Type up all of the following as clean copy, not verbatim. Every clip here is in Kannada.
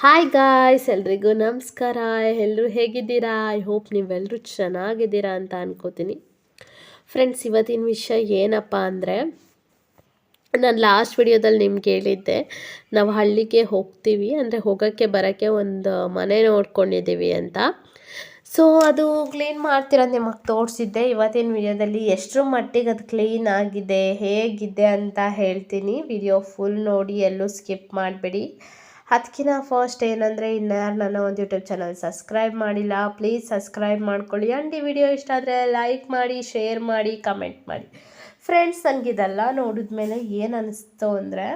ಹಾಯ್ ಗಾಯ್ಸ್, ಎಲ್ರಿಗೂ ನಮಸ್ಕಾರ. ಎಲ್ಲರೂ ಹೇಗಿದ್ದೀರಾ? ಐ ಹೋಪ್ ನೀವೆಲ್ಲರೂ ಚೆನ್ನಾಗಿದ್ದೀರಾ ಅಂತ ಅನ್ಕೋತೀನಿ. ಫ್ರೆಂಡ್ಸ್, ಇವತ್ತಿನ ವಿಷಯ ಏನಪ್ಪ ಅಂದರೆ, ನಾನು ಲಾಸ್ಟ್ ವಿಡಿಯೋದಲ್ಲಿ ನಿಮ್ಗೆ ಹೇಳಿದ್ದೆ, ನಾವು ಹಳ್ಳಿಗೆ ಹೋಗ್ತೀವಿ, ಅಂದರೆ ಹೋಗೋಕ್ಕೆ ಬರೋಕ್ಕೆ ಒಂದು ಮನೆ ನೋಡ್ಕೊಂಡಿದ್ದೀವಿ ಅಂತ. ಸೊ ಅದು ಕ್ಲೀನ್ ಮಾಡ್ತಿರೋದು ನಿಮಗೆ ತೋರಿಸಿದ್ದೆ. ಇವತ್ತಿನ ವಿಡಿಯೋದಲ್ಲಿ ಎಷ್ಟರ ಮಟ್ಟಿಗೆ ಅದು ಕ್ಲೀನ್ ಆಗಿದೆ, ಹೇಗಿದೆ ಅಂತ ಹೇಳ್ತೀನಿ. ವಿಡಿಯೋ ಫುಲ್ ನೋಡಿ, ಎಲ್ಲೂ ಸ್ಕಿಪ್ ಮಾಡಬೇಡಿ. ಅದಕ್ಕಿಂತ ಫಸ್ಟ್ ಏನಂದರೆ, ಇನ್ಯಾರು ನನ್ನ ಒಂದು ಯೂಟ್ಯೂಬ್ ಚಾನಲ್ ಸಬ್ಸ್ಕ್ರೈಬ್ ಮಾಡಿಲ್ಲ, ಪ್ಲೀಸ್ ಸಬ್ಸ್ಕ್ರೈಬ್ ಮಾಡ್ಕೊಳ್ಳಿ. ಆ್ಯಂಡ್ ಈ ವಿಡಿಯೋ ಇಷ್ಟ ಆದರೆ ಲೈಕ್ ಮಾಡಿ, ಶೇರ್ ಮಾಡಿ, ಕಮೆಂಟ್ ಮಾಡಿ. ಫ್ರೆಂಡ್ಸ್, ನನಗಿದೆಲ್ಲ ನೋಡಿದ್ಮೇಲೆ ಏನು ಅನ್ನಿಸ್ತು ಅಂದರೆ,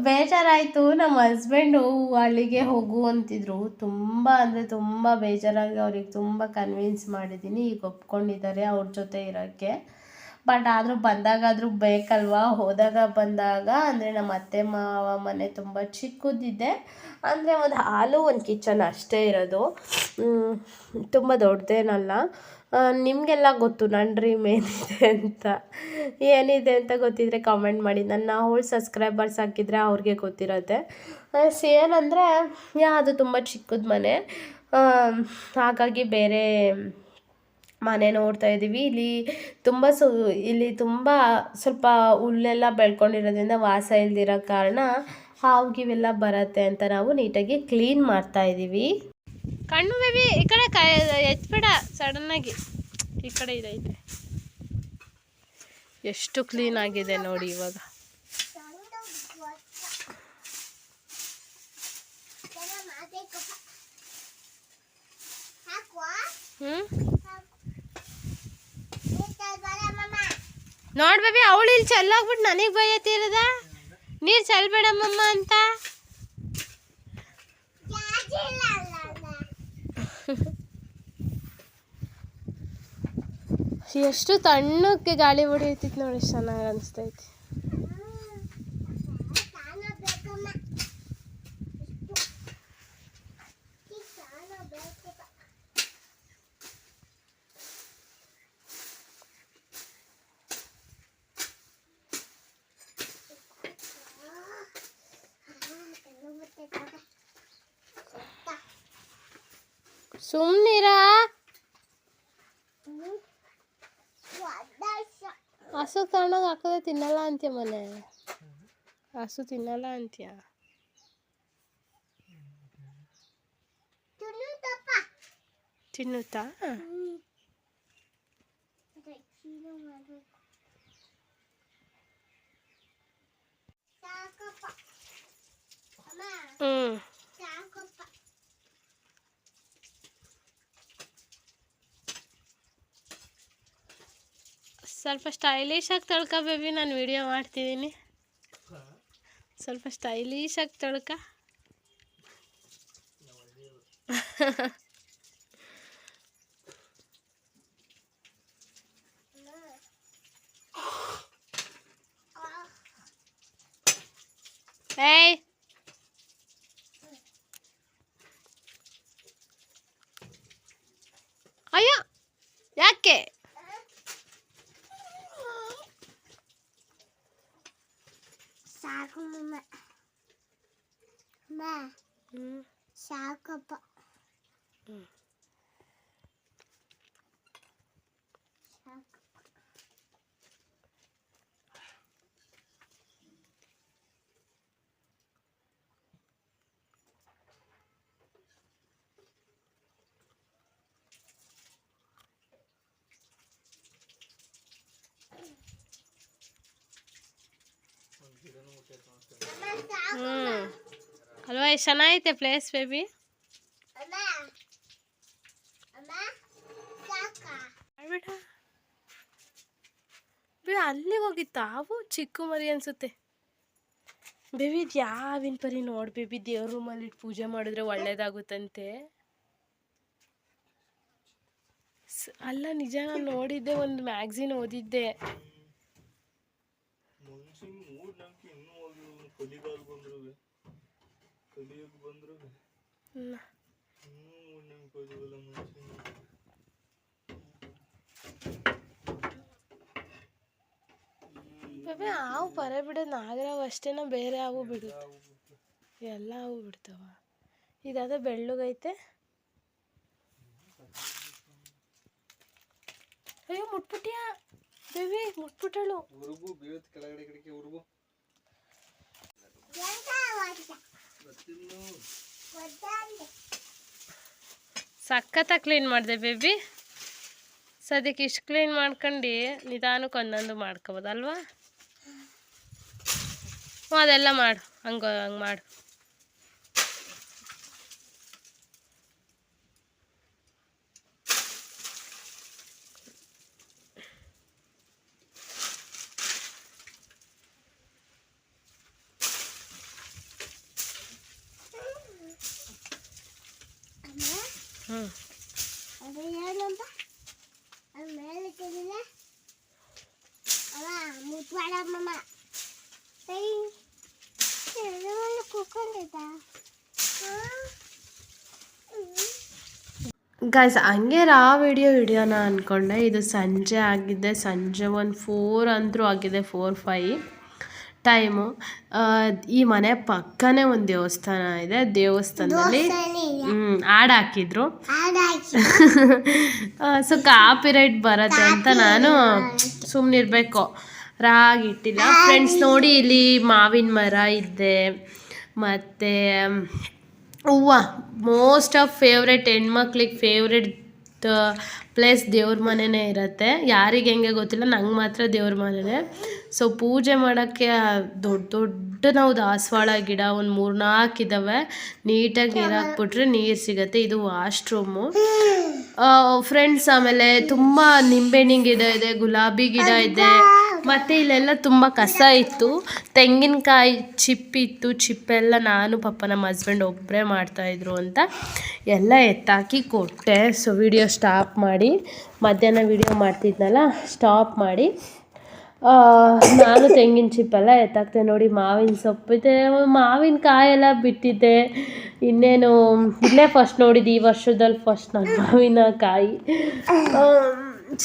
ಬೇಜಾರಾಯಿತು. ನಮ್ಮ ಹಸ್ಬೆಂಡು ಹಳ್ಳಿಗೆ ಹೋಗು ಅಂತಿದ್ರು. ತುಂಬ ಅಂದರೆ ತುಂಬ ಬೇಜಾರಾಗಿ ಅವ್ರಿಗೆ ತುಂಬ ಕನ್ವಿನ್ಸ್ ಮಾಡಿದ್ದೀನಿ. ಈಗ ಒಪ್ಕೊಂಡಿದ್ದಾರೆ ಅವ್ರ ಜೊತೆ ಇರೋಕ್ಕೆ. ಬಟ್ ಆದರೂ ಬಂದಾಗಾದರೂ ಬೇಕಲ್ವಾ, ಹೋದಾಗ ಬಂದಾಗ ಅಂದರೆ ನಮ್ಮ ಅತ್ತೆ ಮಾವ ಮನೆ ತುಂಬ ಚಿಕ್ಕದಿದೆ. ಅಂದರೆ ಒಂದು ಹಾಲು ಒಂದು ಕಿಚನ್ ಅಷ್ಟೇ ಇರೋದು, ತುಂಬ ದೊಡ್ಡದೇನಲ್ಲ. ನಿಮಗೆಲ್ಲ ಗೊತ್ತು ನನ್ನ ಡ್ರೀಮ್ ಏನಿದೆ ಅಂತ ಗೊತ್ತಿದ್ದರೆ ಕಾಮೆಂಟ್ ಮಾಡಿ. ನನ್ನ ಹೋಲ್ ಸಬ್ಸ್ಕ್ರೈಬರ್ಸ್ ಹಾಕಿದರೆ ಅವ್ರಿಗೆ ಗೊತ್ತಿರುತ್ತೆ. ಏನಂದರೆ, ಅದು ತುಂಬ ಚಿಕ್ಕದ ಮನೆ, ಹಾಗಾಗಿ ಬೇರೆ ಮನೆ ನೋಡ್ತಾ ಇದ್ದೀವಿ. ಇಲ್ಲಿ ತುಂಬ ಸ್ವಲ್ಪ ಹುಲ್ಲೆಲ್ಲ ಬೆಳ್ಕೊಂಡಿರೋದ್ರಿಂದ ವಾಸ ಇಲ್ದಿರೋ ಕಾರಣ ಹಾವುಗಿವೆಲ್ಲ ಬರತ್ತೆ ಅಂತ ನಾವು ನೀಟಾಗಿ ಕ್ಲೀನ್ ಮಾಡ್ತಾ ಇದ್ದೀವಿ. ಕಣ್ಣು ಬೇಬಿ ಈ ಕಡೆ ಎತ್ಬೇಡ, ಸಡನ್ನಾಗಿ ಈ ಕಡೆ ಇದೈತೆ. ಎಷ್ಟು ಕ್ಲೀನ್ ಆಗಿದೆ ನೋಡಿ ಇವಾಗ. ನೋಡ್ ಬೇಬಿ, ಅವಳು ಇಲ್ಲಿ ಚೆಲ್ಲಾಗ್ಬಿಟ್ಟು ನನಗೆ ಬೈಯತ್ತಿರದ, ನೀರು ಚೆಲ್ಬೇಡಮ್ಮಮ್ಮ ಅಂತ. ಎಷ್ಟು ತಣ್ಣಕ್ಕೆ ಗಾಳಿ ಹೊಡಿಯತ್ತಿತ್ತು ನೋಡಿ, ಎಷ್ಟು ಚೆನ್ನಾಗಿ ಅನಿಸ್ತೈತಿ. ಸುಮ್ಮನಿರಾ, ಹಸು ತಗೊಂಡೋಗಿ ಹಾಕಿದ್ರೆ ತಿನ್ನಲ್ಲ ಅಂತೀಯ ಮನೆ, ಹಸು ತಿನ್ನಲ್ಲ ಅಂತೀಯ. ತಿನ್ನುತ್ತಾ? ಸ್ವಲ್ಪ ಸ್ಟೈಲಿಶ್ ಆಗಿ ತೊಳ್ಕ ಬೇಬಿ, ನಾನು ವಿಡಿಯೋ ಮಾಡ್ತಿದ್ದೀನಿ. ಸ್ವಲ್ಪ ಸ್ಟೈಲಿಶ್ ಆಗಿ ತೊಳ್ಕ. ಏಯ್, ಅಯ್ಯೋ ಯಾಕೆ? ಸಾಕಪ್ಪ. ಅಲ್ವಾ, ಎಷ್ಟು ಚೆನ್ನಾಗೈತೆ ಪ್ಲೇಸ್ ಬೇಬಿ. ಅಲ್ಲಿಗೆ ಹೋಗಿತ್ತು ಹಾವು, ಚಿಕ್ಕ ಮರಿ ಅನ್ಸುತ್ತೆ ಬೇಬಿ. ಇದು ಯಾವಿನ ಪರಿ ನೋಡಿ ಬೇಬಿ, ದೇವ್ರ ರೂಮಲ್ಲಿ ಇಟ್ಟು ಪೂಜೆ ಮಾಡಿದ್ರೆ ಒಳ್ಳೇದಾಗುತ್ತಂತೆ. ಅಲ್ಲ ನಿಜ, ನಾನು ನೋಡಿದ್ದೆ, ಒಂದು ಮ್ಯಾಗ್ಝಿನ್ ಓದಿದ್ದೆ. ಬೇಬಿ ಹಾವು ಪರ ಬಿಡೋದು ನಾಗರಾವು ಅಷ್ಟೇನ ಬೇರೆ ಹಾವು ಬಿಡುತ್ತೆ ಎಲ್ಲ ಹಾವು ಬಿಡ್ತಾವ ಇದಾದ ಬೆಳ್ಳಗೈತೆ ಅಯ್ಯೋ ಮುಟ್ಬಿಟ್ಟಿಯಾ ಬೇಬಿ ಮುಟ್ಬಿಟ್ಟಳು ಸಖತ್ತಾಗಿ ಕ್ಲೀನ್ ಮಾಡಿದೆ ಬೇಬಿ ಸದ್ಯಕ್ಕೆ ಇಷ್ಟು ಕ್ಲೀನ್ ಮಾಡ್ಕೊಂಡು ನಿಧಾನಕ್ಕೆ ಒಂದೊಂದು ಮಾಡ್ಕೋಬೋದಲ್ವಾ ಅದೆಲ್ಲ ಮಾಡು ಹಂಗೆ ಮಾಡು ಗೈಸ್ ಹಂಗೆ ವಿಡಿಯೋ ಹಿಡಿಯೋಣ ಅಂದ್ಕೊಂಡೆ ಇದು ಸಂಜೆ ಆಗಿದೆ ಸಂಜೆ ಒಂದು 4 ಅಂತೂ ಆಗಿದೆ 4-5 ಟೈಮು ಈ ಮನೆ ಪಕ್ಕನೇ ಒಂದು ದೇವಸ್ಥಾನ ಇದೆ ದೇವಸ್ಥಾನದಲ್ಲಿ ಹಾಡು ಹಾಕಿದ್ರು ಸೊ ಕಾಪಿರೈಟ್ ಬರುತ್ತೆ ಅಂತ ನಾನು ಸುಮ್ಮನಿರ್ಬೇಕು ರಾಗಿಟ್ಟಿಲ್ಲ ಫ್ರೆಂಡ್ಸ್ ನೋಡಿ ಇಲ್ಲಿ ಮಾವಿನ ಮರ ಇದೆ ಮತ್ತು ಹೂವು ಮೋಸ್ಟ್ ಆಫ್ ಫೇವ್ರೆಟ್ ಹೆಣ್ಮಕ್ಳಿಗೆ ಫೇವ್ರೆಟ್ ಪ್ಲೇಸ್ ದೇವ್ರ ಮನೆಯೇ ಇರುತ್ತೆ ಯಾರಿಗೆ ಹೆಂಗೆ ಗೊತ್ತಿಲ್ಲ ನಂಗೆ ಮಾತ್ರ ದೇವ್ರ ಮನೆಯೇ ಸೊ ಪೂಜೆ ಮಾಡೋಕ್ಕೆ ದೊಡ್ಡ ದೊಡ್ಡ ನಾವು ದಾಸವಾಳ ಗಿಡ ಒಂದು 3-4 ಇದ್ದಾವೆ ನೀಟಾಗಿ ನೀರು ಹಾಕ್ಬಿಟ್ರೆ ನೀರು ಸಿಗುತ್ತೆ ಇದು ವಾಶ್ರೂಮು ಫ್ರೆಂಡ್ಸ್ ಆಮೇಲೆ ತುಂಬ ನಿಂಬೆಹಣ್ಣಿನ ಗಿಡ ಇದೆ ಗುಲಾಬಿ ಗಿಡ ಇದೆ ಮತ್ತು ಇಲ್ಲೆಲ್ಲ ತುಂಬ ಕಸ ಇತ್ತು ತೆಂಗಿನಕಾಯಿ ಚಿಪ್ಪಿತ್ತು ಚಿಪ್ಪೆಲ್ಲ ನಾನು ಪಾಪ ನಮ್ಮ ಹಸ್ಬೆಂಡ್ ಒಬ್ಬರೇ ಮಾಡ್ತಾಯಿದ್ರು ಅಂತ ಎಲ್ಲ ಎತ್ತಾಕಿ ಕೊಟ್ಟೆ ಸೊ ವಿಡಿಯೋ ಸ್ಟಾಪ್ ಮಾಡಿ ಮಧ್ಯಾಹ್ನ ವಿಡಿಯೋ ಮಾಡ್ತಿದ್ನಲ್ಲ ಸ್ಟಾಪ್ ಮಾಡಿ ನಾನು ತೆಂಗಿನ ಚಿಪ್ಪೆಲ್ಲ ಎತ್ತಾಕ್ತೆ ನೋಡಿ ಮಾವಿನ ಸೊಪ್ಪಿದೆ ಮಾವಿನಕಾಯೆಲ್ಲ ಬಿಟ್ಟಿದ್ದೆ ಇನ್ನೇನು ಇಲ್ಲೇ ಫಸ್ಟ್ ನೋಡಿದ್ದು ಈ ವರ್ಷದಲ್ಲಿ ಫಸ್ಟ್ ನಾನು ಮಾವಿನಕಾಯಿ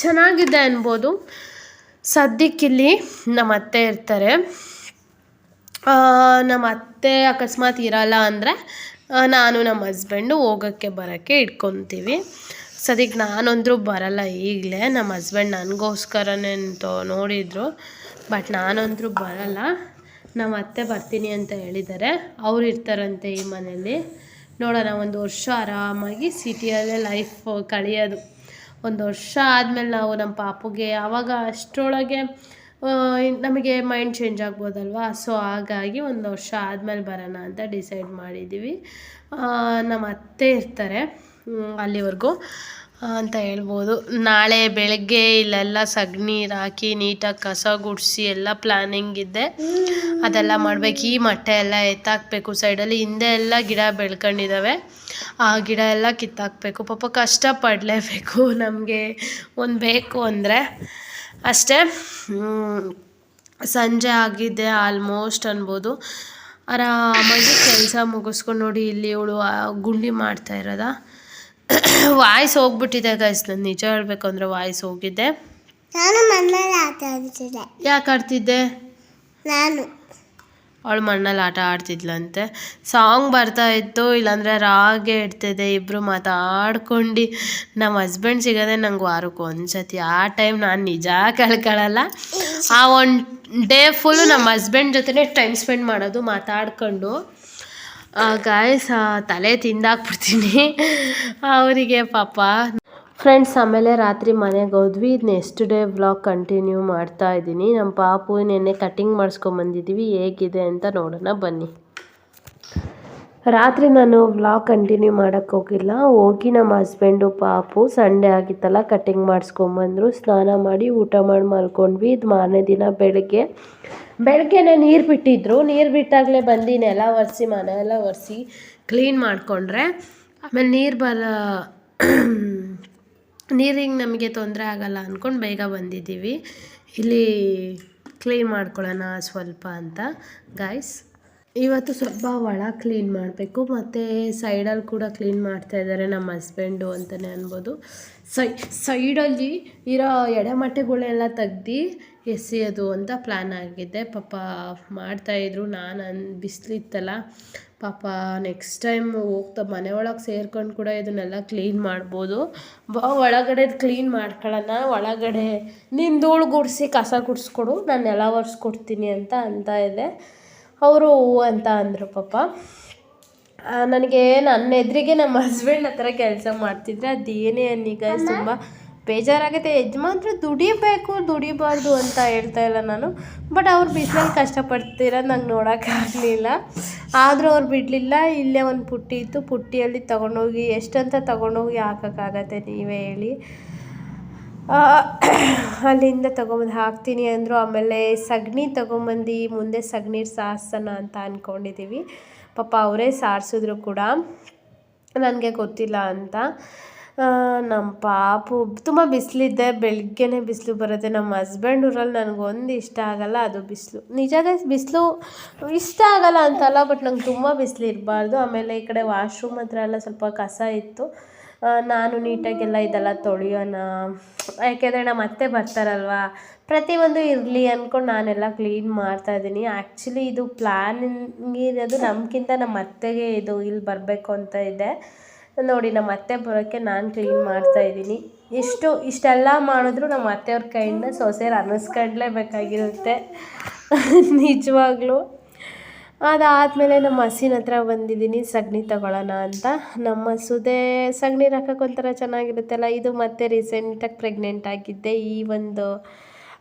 ಚೆನ್ನಾಗಿದೆ ಅನ್ಬೋದು ಸದ್ಯಕ್ಕಿಲ್ಲಿ ನಮ್ಮ ಅತ್ತೆ ಇರ್ತಾರೆ ನಮ್ಮ ಅತ್ತೆ ಅಕಸ್ಮಾತ್ ಇರಲ್ಲ ಅಂದರೆ ನಾನು ನಮ್ಮ ಹಸ್ಬೆಂಡು ಹೋಗೋಕ್ಕೆ ಬರೋಕ್ಕೆ ಇಟ್ಕೊತೀವಿ ಸದ್ಯಕ್ಕೆ ನಾನಂದ್ರೂ ಬರಲ್ಲ ಈಗಲೇ ನಮ್ಮ ಹಸ್ಬೆಂಡ್ ನನಗೋಸ್ಕರನೇ ಅಂತ ನೋಡಿದರು ಬಟ್ ನಾನಂದ್ರೂ ಬರಲ್ಲ ನಮ್ಮ ಅತ್ತೆ ಬರ್ತೀನಿ ಅಂತ ಹೇಳಿದ್ದಾರೆ ಅವ್ರು ಇರ್ತಾರಂತೆ ಈ ಮನೇಲಿ ನೋಡೋಣ ಒಂದು ವರ್ಷ ಆರಾಮಾಗಿ ಸಿಟಿಯಲ್ಲೇ ಲೈಫ್ ಕಳೆಯೋದು ಒಂದು ವರ್ಷ ಆದಮೇಲೆ ನಾವು ನಮ್ಮ ಪಾಪುಗೆ ಆವಾಗ ಅಷ್ಟರೊಳಗೆ ನಮಗೆ ಮೈಂಡ್ ಚೇಂಜ್ ಆಗ್ಬೋದಲ್ವಾ ಸೊ ಹಾಗಾಗಿ ಒಂದು ವರ್ಷ ಆದಮೇಲೆ ಬರೋಣ ಅಂತ ಡಿಸೈಡ್ ಮಾಡಿದ್ದೀವಿ ನಮ್ಮ ಅತ್ತೆ ಇರ್ತಾರೆ ಅಲ್ಲಿವರೆಗೂ ಅಂತ ಹೇಳ್ಬೋದು ನಾಳೆ ಬೆಳಗ್ಗೆ ಇಲ್ಲೆಲ್ಲ ಸಗಣಿ ಹಾಕಿ ನೀಟಾಗಿ ಕಸ ಗುಡಿಸಿ ಎಲ್ಲ ಪ್ಲ್ಯಾನಿಂಗ್ ಇದೆ ಅದೆಲ್ಲ ಮಾಡ್ಬೇಕು ಈ ಮಟ್ಟೆ ಎಲ್ಲ ಎತ್ತಾಕಬೇಕು ಸೈಡಲ್ಲಿ ಹಿಂದೆ ಎಲ್ಲ ಗಿಡ ಬೆಳ್ಕೊಂಡಿದ್ದಾವೆ ಆ ಗಿಡ ಎಲ್ಲ ಕಿತ್ತಾಕಬೇಕು ಪಾಪ ಕಷ್ಟಪಡಲೇಬೇಕು ನಮಗೆ ಒಂದು ಬೇಕು ಅಂದರೆ ಅಷ್ಟೇ ಸಂಜೆ ಆಗಿದೆ ಆಲ್ಮೋಸ್ಟ್ ಅನ್ಬೋದು ಆರಾಮಾಗಿ ಕೆಲಸ ಮುಗಿಸ್ಕೊಂಡು ನೋಡಿ ಇಲ್ಲಿ ಇವಳು ಗುಂಡಿ ಮಾಡ್ತಾ ಇರೋದ ವಾಯ್ಸ್ ಹೋಗ್ಬಿಟ್ಟಿದೆ ಗೈಸ್ ನಾನು ನಿಜ ಹೇಳಬೇಕು ಅಂದರೆ ವಾಯ್ಸ್ ಹೋಗಿದ್ದೆ ಯಾಕೆ ಆಡ್ತಿದ್ದೆ ನಾನು ಅವಳು ಮಣ್ಣಲ್ಲಿ ಆಟ ಆಡ್ತಿದ್ಲಂತೆ ಸಾಂಗ್ ಬರ್ತಾಯಿತ್ತು ಇಲ್ಲಾಂದರೆ ರಾಗೆ ಇಡ್ತಿದ್ದೆ ಇಬ್ಬರು ಮಾತಾಡ್ಕೊಂಡು ನಮ್ಮ ಹಸ್ಬೆಂಡ್ ಸಿಗೋದೆ ನಂಗೆ ವಾರಕ್ಕೆ ಒಂದ್ಸತಿ ಆ ಟೈಮ್ ನಾನು ನಿಜ ಕಳ್ಕೊಳ್ಳಲ್ಲ ಆ ಒಂದು ಡೇ ಫುಲ್ಲು ನಮ್ಮ ಹಸ್ಬೆಂಡ್ ಜೊತೆನೇ ಟೈಮ್ ಸ್ಪೆಂಡ್ ಮಾಡೋದು ಮಾತಾಡ್ಕೊಂಡು ಗಾಯ್ಸ್ ತಲೆ ತಿಂದಾಕ್ಬಿಡ್ತೀನಿ ಅವರಿಗೆ ಪಾಪ ಫ್ರೆಂಡ್ಸ್ ಆಮೇಲೆ ರಾತ್ರಿ ಮನೆಗೆ ಹೋದ್ವಿ ನೆಕ್ಸ್ಟ್ ಡೇ ವ್ಲಾಗ್ ಕಂಟಿನ್ಯೂ ಮಾಡ್ತಾ ಇದ್ದೀನಿ ನಮ್ಮ ಪಾಪು ನೆನ್ನೆ ಕಟಿಂಗ್ ಮಾಡಿಸ್ಕೊಂಬಂದಿದ್ದೀವಿ ಹೇಗಿದೆ ಅಂತ ನೋಡೋಣ ಬನ್ನಿ ರಾತ್ರಿ ನಾನು ವ್ಲಾಗ್ ಕಂಟಿನ್ಯೂ ಮಾಡೋಕ್ಕೆ ಹೋಗಿಲ್ಲ ಹೋಗಿ ನಮ್ಮ ಹಸ್ಬೆಂಡು ಪಾಪು ಸಂಡೇ ಆಗಿತ್ತಲ್ಲ ಕಟಿಂಗ್ ಮಾಡಿಸ್ಕೊಂಬಂದರು ಸ್ನಾನ ಮಾಡಿ ಊಟ ಮಾಡಿ ಮಲ್ಕೊಂಡ್ವಿ ಇದು ಮಾರನೇ ದಿನ ಬೆಳಗ್ಗೆನೇ ನೀರು ಬಿಟ್ಟಿದ್ರು ನೀರು ಬಿಟ್ಟಾಗಲೇ ಬಂದು ನೆಲ ಒರೆಸಿ ಮನೆ ಎಲ್ಲ ಒರೆಸಿ ಕ್ಲೀನ್ ಮಾಡಿಕೊಂಡ್ರೆ ಆಮೇಲೆ ನೀರಿಗೆ ನಮಗೆ ತೊಂದರೆ ಆಗಲ್ಲ ಅಂದ್ಕೊಂಡು ಬೇಗ ಬಂದಿದ್ದೀವಿ ಇಲ್ಲಿ ಕ್ಲೀನ್ ಮಾಡ್ಕೊಳ್ಳೋಣ ಸ್ವಲ್ಪ ಅಂತ ಗಾಯ್ಸ್ ಇವತ್ತು ಸ್ವಲ್ಪ ಒಳ ಕ್ಲೀನ್ ಮಾಡಬೇಕು, ಮತ್ತು ಸೈಡಲ್ಲಿ ಕೂಡ ಕ್ಲೀನ್ ಮಾಡ್ತಾಯಿದ್ದಾರೆ ನಮ್ಮ ಹಸ್ಬೆಂಡು ಅಂತಲೇ ಅನ್ಬೋದು. ಸೈಡಲ್ಲಿ ಇರೋ ಎಡೆಮಟ್ಟೆಗಳೆಲ್ಲ ತೆಗ್ದು ಎಸೆಯೋದು ಅಂತ ಪ್ಲ್ಯಾನ್ ಆಗಿದೆ. ಪಾಪ ಮಾಡ್ತಾಯಿದ್ರು, ನಾನು ಬಿಸಿಲಿತ್ತಲ್ಲ ಪಾಪ ನೆಕ್ಸ್ಟ್ ಟೈಮ್ ಹೋಗ್ತಾ ಮನೆ ಒಳಗೆ ಸೇರ್ಕೊಂಡು ಕೂಡ ಇದನ್ನೆಲ್ಲ ಕ್ಲೀನ್ ಮಾಡ್ಬೋದು. ಒಳಗಡೆ ಕ್ಲೀನ್ ಮಾಡ್ಕೊಳ್ಳೋಣ, ಒಳಗಡೆ ನೀನು ಧೂಳು ಗುಡಿಸಿ ಕಸ ಗುಡಿಸ್ಕೊಡು, ನಾನು ನೆಲ ಒರೆಸ್ಕೊಡ್ತೀನಿ ಅಂತ ಇದೆ. ಅವರು ಅಂತ ಅಂದರು ಪಾಪ. ನನಗೆ ನನ್ನ ಎದುರಿಗೆ ನಮ್ಮ ಹಸ್ಬೆಂಡ್ ಆ ಥರ ಕೆಲಸ ಮಾಡ್ತಿದ್ರೆ ಅದೇನೇ ಅನ್ನೀಗ ತುಂಬ ಬೇಜಾರಾಗುತ್ತೆ. ಯಜಮಾನ್ರು ದುಡಿಬಾರ್ದು ಅಂತ ಹೇಳ್ತಾ ಇಲ್ಲ ನಾನು, ಬಟ್ ಅವ್ರು ಬಿಸಿಲಲ್ಲಿ ಕಷ್ಟಪಡ್ತಿರೋದು ನಂಗೆ ನೋಡೋಕ್ಕಾಗಲಿಲ್ಲ. ಆದರೂ ಅವ್ರು ಬಿಡಲಿಲ್ಲ. ಇಲ್ಲೇ ಒಂದು ಪುಟ್ಟಿ ಇತ್ತು, ಪುಟ್ಟಿಯಲ್ಲಿ ತೊಗೊಂಡೋಗಿ ಎಷ್ಟಂತ ತೊಗೊಂಡೋಗಿ ಹಾಕೋಕ್ಕಾಗತ್ತೆ ನೀವೇ ಹೇಳಿ. ಅಲ್ಲಿಂದ ತೊಗೊಂಬಂದು ಹಾಕ್ತೀನಿ ಅಂದರು. ಆಮೇಲೆ ಸಗಣಿ ತೊಗೊಂಬಂದು ಮುಂದೆ ಸಗಣಿ ಸಾರಿಸೋಣ ಅಂತ ಅಂದ್ಕೊಂಡಿದ್ದೀವಿ. ಪಾಪ ಅವರೇ ಸಾರಿಸಿದ್ರು ಕೂಡ, ನನಗೆ ಗೊತ್ತಿಲ್ಲ ಅಂತ. ನಮ್ಮ ಪಾಪು ತುಂಬ ಬಿಸಿಲಿದ್ದೆ, ಬೆಳಗ್ಗೆನೇ ಬಿಸಿಲು ಬರುತ್ತೆ. ನಮ್ಮ ಹಸ್ಬೆಂಡ್ ಊರಲ್ಲಿ ನನಗೊಂದು ಇಷ್ಟ ಆಗಲ್ಲ, ಅದು ಬಿಸಿಲು. ನಿಜವೇ ಬಿಸಿಲು ಇಷ್ಟ ಆಗಲ್ಲ ಅಂತಲ್ಲ, ಬಟ್ ನಂಗೆ ತುಂಬ ಬಿಸಿಲು ಇರಬಾರ್ದು. ಆಮೇಲೆ ಈ ಕಡೆ ವಾಶ್ರೂಮ್ ಹತ್ರ ಎಲ್ಲ ಸ್ವಲ್ಪ ಕಸ ಇತ್ತು, ನಾನು ನೀಟಾಗೆಲ್ಲ ಇದೆಲ್ಲ ತೊಳೆಯೋಣ, ಯಾಕೆಂದರೆ ನಮ್ಮ ಅತ್ತೆ ಬರ್ತಾರಲ್ವ, ಪ್ರತಿಯೊಂದು ಇರಲಿ ಅಂದ್ಕೊಂಡು ನಾನೆಲ್ಲ ಕ್ಲೀನ್ ಮಾಡ್ತಾಯಿದ್ದೀನಿ. ಆ್ಯಕ್ಚುಲಿ ಇದು ಪ್ಲ್ಯಾನಿಂಗ್ ಇರೋದು ನಮಗಿಂತ ನಮ್ಮ ಅತ್ತೆಗೆ ಇದು ಇಲ್ಲಿ ಬರಬೇಕು ಅಂತ ಇದೆ. ನೋಡಿ ನಮ್ಮ ಅತ್ತೆ ಬರೋಕ್ಕೆ ನಾನು ಕ್ಲೀನ್ ಮಾಡ್ತಾಯಿದ್ದೀನಿ. ಇಷ್ಟೆಲ್ಲ ಮಾಡಿದ್ರು ನಮ್ಮ ಅತ್ತೆಯವ್ರ ಕೈಯಿಂದ ಸೊಸೆಯರು ಅನ್ನಿಸ್ಕೊಂಡ್ಲೇಬೇಕಾಗಿರುತ್ತೆ ನಿಜವಾಗ್ಲೂ. ಅದಾದಮೇಲೆ ನಮ್ಮ ಹಸಿನ ಹತ್ರ ಬಂದಿದ್ದೀನಿ ಸಗಣಿ ತಗೊಳ್ಳೋಣ ಅಂತ. ನಮ್ಮ ಸುದೆ ಸಗಣಿ ಹಾಕೋಕೆ ಒಂಥರ ಚೆನ್ನಾಗಿರುತ್ತಲ್ಲ. ಇದು ಮತ್ತೆ ರೀಸೆಂಟಾಗಿ ಪ್ರೆಗ್ನೆಂಟ್ ಆಗಿದ್ದೆ. ಈ ಒಂದು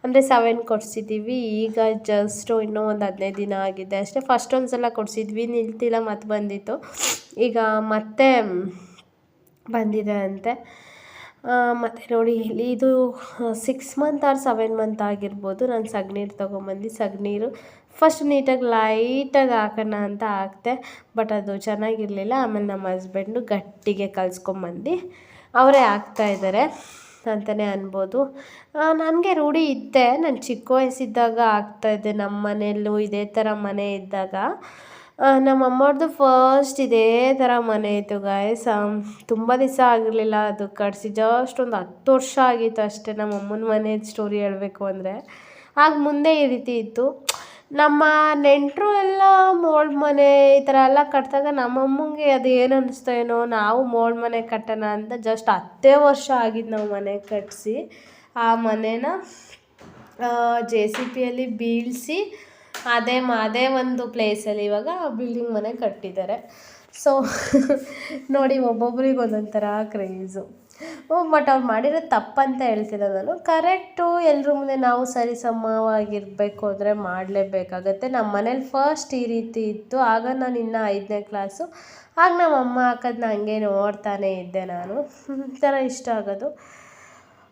ಅಂದರೆ 7 ಕೊಡಿಸಿದ್ದೀವಿ. ಈಗ ಜಸ್ಟು ಇನ್ನೂ ಒಂದು 15 ದಿನ ಆಗಿದೆ ಅಷ್ಟೇ. ಫಸ್ಟ್ ಒಂದು ಸಲ ಕೊಡಿಸಿದ್ವಿ, ನಿಲ್ತಿಲ್ಲ, ಮತ್ತೆ ಬಂದಿತ್ತು. ಈಗ ಮತ್ತೆ ಬಂದಿದೆ ಅಂತೆ. ಮತ್ತು ನೋಡಿ ಇಲ್ಲಿ ಇದು 6 ಮಂತ್ ಆರ್ 7 ಮಂತ್ ಆಗಿರ್ಬೋದು. ನಾನು ಸಗಣೀರು ತೊಗೊಂಬಂದು ಸಗಣೀರು ಫಸ್ಟ್ ನೀಟಾಗಿ ಲೈಟಾಗಿ ಹಾಕೋಣ ಅಂತ ಹಾಕ್ತೆ, ಬಟ್ ಅದು ಚೆನ್ನಾಗಿರಲಿಲ್ಲ. ಆಮೇಲೆ ನಮ್ಮ ಹಸ್ಬೆಂಡು ಗಟ್ಟಿಗೆ ಕಲಿಸ್ಕೊಂಬಂದು ಅವರೇ ಹಾಕ್ತಾಯಿದ್ದಾರೆ ಅಂತಲೇ ಅನ್ಬೋದು. ನನಗೆ ರೂಢಿ ಇದ್ದೆ, ನಾನು ಚಿಕ್ಕ ವಯಸ್ಸಿದ್ದಾಗ ಆಗ್ತಾಯಿದ್ದೆ. ನಮ್ಮ ಮನೆಯಲ್ಲೂ ಇದೇ ಥರ ಮನೆ ಇದ್ದಾಗ ನಮ್ಮ ಅಮ್ಮವ್ರದ್ದು ಫಸ್ಟ್ ಇದೇ ಥರ ಮನೆ ಇತ್ತು ಗಾಯ್ಸ್. ತುಂಬ ದಿವಸ ಆಗಿರಲಿಲ್ಲ ಅದು ಕಟ್ಸಿ, ಜಸ್ಟ್ ಒಂದು 10 ವರ್ಷ ಆಗಿತ್ತು ಅಷ್ಟೇ ನಮ್ಮ ಅಮ್ಮನ ಮನೆ ಸ್ಟೋರಿ ಹೇಳಬೇಕು ಅಂದರೆ. ಆಗ ಮುಂದೆ ಈ ರೀತಿ ಇತ್ತು. ನಮ್ಮ ನೆಂಟರು ಎಲ್ಲ ಮೋಲ್ಡ್ ಮನೆ ಈ ಥರ ಎಲ್ಲ ಕಟ್ಟಿದಾಗ ನಮ್ಮಮ್ಮಂಗೆ ಅದು ಏನು ಅನ್ನಿಸ್ತಾ ಏನೋ, ನಾವು ಮೋಲ್ಡ್ ಮನೆ ಕಟ್ಟೋಣ ಅಂತ ಜಸ್ಟ್ 10 ವರ್ಷ ಆಗಿದ್ದು ನಾವು ಮನೆ ಕಟ್ಟಿಸಿ. ಆ ಮನೇನ JCBಯಲ್ಲಿ ಬೀಳಿಸಿ ಅದೇ ಒಂದು ಪ್ಲೇಸಲ್ಲಿ ಇವಾಗ ಬಿಲ್ಡಿಂಗ್ ಮನೆ ಕಟ್ಟಿದ್ದಾರೆ. ಸೊ ನೋಡಿ, ಒಬ್ಬೊಬ್ರಿಗೆ ಒಂದೊಂದು ಥರ ಕ್ರೇಜು. ಬಟ್ ಅವ್ರು ಮಾಡಿರೋ ತಪ್ಪಂತ ಹೇಳ್ತಿಲ್ಲ ನಾನು, ಕರೆಕ್ಟು. ಎಲ್ಲರ ಮುಂದೆ ನಾವು ಸರಿಸಮವಾಗಿರಬೇಕು ಅಂದರೆ ಮಾಡಲೇಬೇಕಾಗತ್ತೆ. ನಮ್ಮ ಮನೇಲಿ ಫಸ್ಟ್ ಈ ರೀತಿ ಇತ್ತು. ಆಗ ನಾನು ಇನ್ನೂ 5ನೇ ಕ್ಲಾಸು. ಆಗ ನಮ್ಮ ಅಮ್ಮ ಹಾಕೋದನ್ನ ಹಂಗೆ ನೋಡ್ತಾನೇ ಇದ್ದೆ ನಾನು. ಈ ಥರ ಇಷ್ಟ ಆಗೋದು.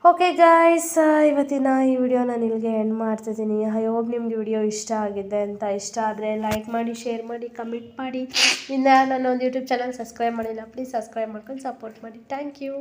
ಓಕೆ ಗಾಯ್ಸ್, ಇವತ್ತಿನ ಈ ವಿಡಿಯೋ ನಾನು ಇಲ್ಲಿಗೆ ಎಂಡ್ ಮಾಡ್ತಿದ್ದೀನಿ. ಐ ಹೋಪ್ ನಿಮ್ಗೆ ವಿಡಿಯೋ ಇಷ್ಟ ಆಗಿದೆ ಅಂತ. ಇಷ್ಟ ಆದರೆ ಲೈಕ್ ಮಾಡಿ, ಶೇರ್ ಮಾಡಿ, ಕಮೆಂಟ್ ಮಾಡಿ. ಇನ್ನು ನನ್ನೊಂದು ಯೂಟ್ಯೂಬ್ ಚಾನಲ್ ಸಬ್ಸ್ಕ್ರೈಬ್ ಮಾಡಿಲ್ಲ, ಪ್ಲೀಸ್ ಸಬ್ಸ್ಕ್ರೈಬ್ ಮಾಡ್ಕೊಂಡು ಸಪೋರ್ಟ್ ಮಾಡಿ. Thank you.